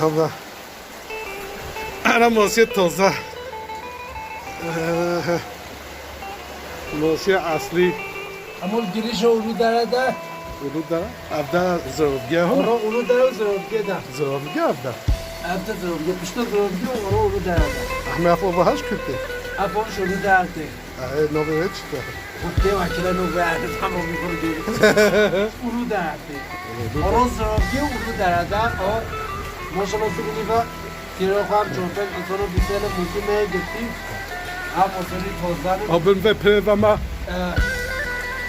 Allah. Ana موسیقی تازه موسیقی اصلی اما گریش اونو داره ده اونو داره ابدا زرابگه هم اورا اونو داره و زرابگه ده زرابگه ابدا ابدا زرابگه پشتا زرابگه و اورا اونو داره ده احمد افو بهش کرده افامش اونو داره ده نوبه هیچ ده خودی وکیل نو برده تمام میکنه دیگه اونو داره ده اورا زرابگه و اونو داره ده ماشاءالله سیگنی با تیرو خواهم چونپن انسانو بیسیل موزی مه گفتیم هم اصولی توزدن آبن و په و ما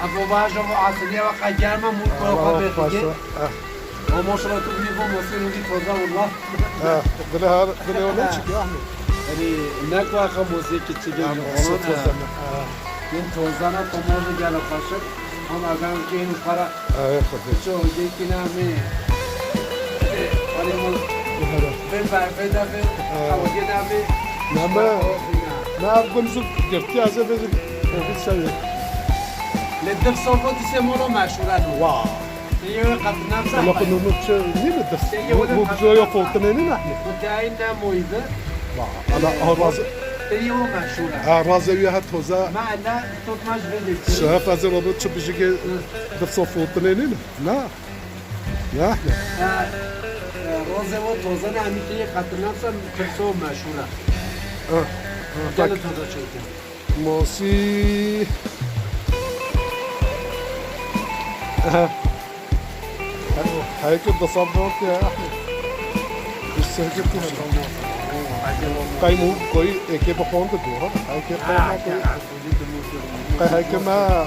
افو باجا و اصلی و قجر ما مول کنه خواهم بخیگه و ماشاءالله تو بینی با موسی نوگی توزده والله دله هر دله ولا چی احمد یعنی نکو آقا موزی که چی گیم اونو توزنه این توزدن تو موزی گل خاشد هم اگر که این خورا خود چو دیکی نمی ولی مول به دفعه حوالی نمی نه افغان زود گرتی از بزن خیلی سعی لدف صوفات سیمونو مشهورن واو دیگه قبل نفس ولا قنونو چه نیمه مو بزویا فوتنه نه احمد متعین نمویده انا راز دیگه مشهوره رازوی ها توزه معنا tutmaz verir. شاف از رابط چه بيجي دفص فوتنه نه نه احمد روزه و توزه نمی که یه خطر نفسم کسو مشهوره tak گل توزه چیکن موسی هاي كده صبرت يا احمد السهجت قاي مو کوئی ایک بخون تو هاي كده هاي كده ما